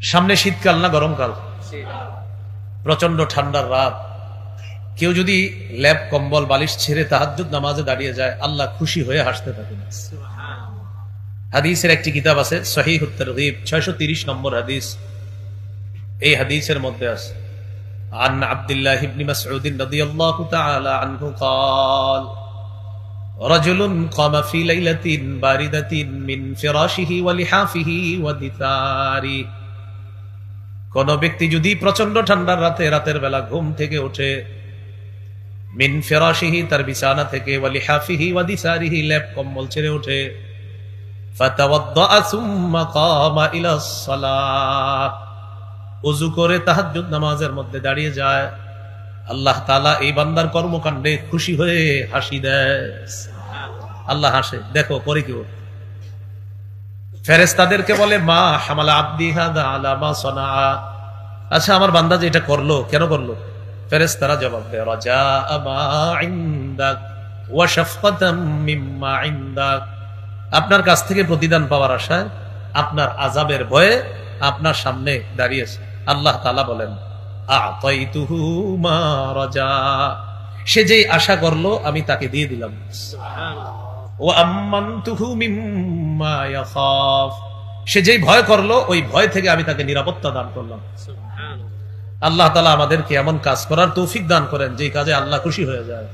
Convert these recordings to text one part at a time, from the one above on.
সামনে শীতকাল না গরমকাল, প্রচন্ড ঠান্ডার রাত। কেউ যদি ল্যাপ কম্বল বালিশ ছেড়ে তাহাজ্জুদ নামাজে দাঁড়িয়ে যায়, আল্লাহ খুশি হয়ে হাসতে থাকেন। হাদিসের একটি কিতাব আছে সহিহুত তারগীব, 630 নম্বর হাদিস। এই হাদিসের মধ্যে আছে আন আব্দুল্লাহ ইবনে মাসউদ রাদিয়াল্লাহু তাআলা আনহু قال رجل قام في ليلة باردة من فراشه ولحافه ودثاره। কোন ব্যক্তি যদি প্রচন্ড ঠান্ডার রাতে রাতের বেলা ঘুম থেকে ওঠে, মিন ফিরাশিহি তার বিছানা থেকে, ওয়ালিহাফিহি ওয়াদিসারিহি লেপ কম্বল ছেড়ে ওঠে, ফাতাওয়াদ্দা সুম্মা কামা ইলাস সালাহ ওযু করে তাহাজ্জুদ নামাজের মধ্যে দাঁড়িয়ে যায়, আল্লাহ তাআলা এই বান্দার কর্মকাণ্ডে খুশি হয়ে হাসি দেয়। আল্লাহ হাসে। দেখো পরে কি ফেরেশতাদেরকে বলে, মা হামালা আবদি হাদা আলা মা সানা। আচ্ছা, আমার বান্দা যে এটা করলো, কেন করলো? ফেরেশতারা জবাব দেয়, রাজা মা ইনদাক ওয়া শাফকাতাম মিম্মা ইনদাক। আপনার কাছ থেকে প্রতিদান পাওয়ার আশায়, আপনার আযাবের ভয়ে আপনার সামনে দাঁড়িয়েছে। আল্লাহ তাআলা বলেন, আ'তাইতুহু মা রাজা। সে যেই আশা করলো আমি তাকে দিয়ে দিলাম। সুবহানাল্লাহ। ওয়া আম্মানতুহু মিম্মা ইয়াখাফ। সে যেই ভয় করলো ওই ভয় থেকে আমি তাকে নিরাপত্তা দান করলাম। সুবহানাল্লাহ। আল্লাহ তাআলা আমাদেরকে এমন কাজ করার তৌফিক দান করেন যেই কাজে আল্লাহ খুশি হয়ে যায়।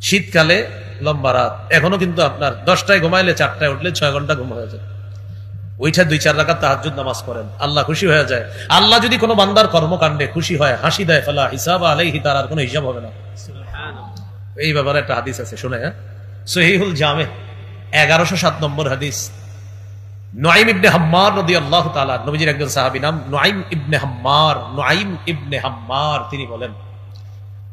শীতকালে লম্বা রাত, এখনো কিন্তু আপনার 10টায় ঘুমাইলে 4টায় উঠলে 6 ঘন্টা ঘুম হয়ে যায়। ওইটা 2-4 রাকাত তাহাজ্জুদ নামাজ করেন, আল্লাহ খুশি হয়ে যায়। আল্লাহ যদি কোনো বান্দার কর্মকাণ্ডে খুশি হয়, হাসি দেয়, ফালা হিসাব আলাইহি, তার আর কোনো হিসাব হবে না। সুবহানাল্লাহ। এই ব্যাপারে একটা হাদিস আছে, শুনে সহিহুল জামে 1107 নম্বর হাদিস। নুআইম ইবনে হাম্মার রাদিয়াল্লাহু তাআলা, নবীজির একজন সাহাবী, নাম নুআইম ইবনে হাম্মার। নুআইম ইবনে হাম্মার তিনি বলেন,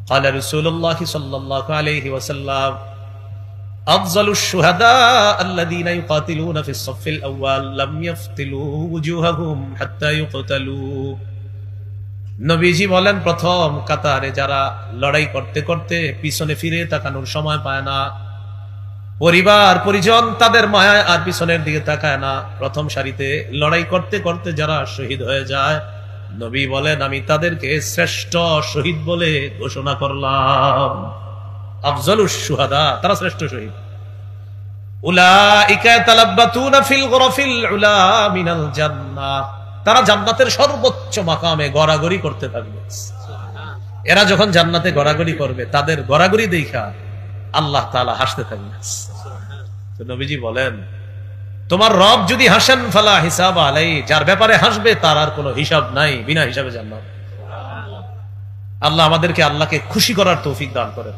قال رسول الله صلى الله عليه وسلم أفضل الشهداء الذين يقاتلون في الصف الأول لم يفتلوا وجوههم حتى يقتلوا। নবীজি বলেন, প্রথম কাতারে যারা লড়াই করতে করতে পিছনে ফিরে তাকানোর সময় পায় না, পরিবার পরিজন তাদের মায়ায় আর পিছনের দিকে তাকায় না, প্রথম সারিতে লড়াই করতে করতে যারা শহীদ হয়ে যায়, নবী বলেন আমি তাদেরকে শ্রেষ্ঠ শহীদ বলে ঘোষণা করলাম। আফজালুশ শুহাদা, তারা শ্রেষ্ঠ শহীদ। উলাইকা তালাব্বাতুনা ফিল গুরাফিল উলা মিনাল জান্নাহ, তারা জান্নাতের সর্বোচ্চ মাকামে গড়াগড়ি করতে থাকবে। এরা যখন জান্নাতে গড়াগড়ি করবে, তাদের গড়াগড়ি দেখা আল্লাহ তাআলা হাসতে থাকবেন। তো নবীজি বলেন, তোমার রব যদি হাসেন ফালা হিসাব আলাই, যার ব্যাপারে হাসবে তার আর কোনো হিসাব নাই, বিনা হিসাবে জান্নাত। আল্লাহ আমাদেরকে আল্লাহকে খুশি করার তৌফিক দান করেন।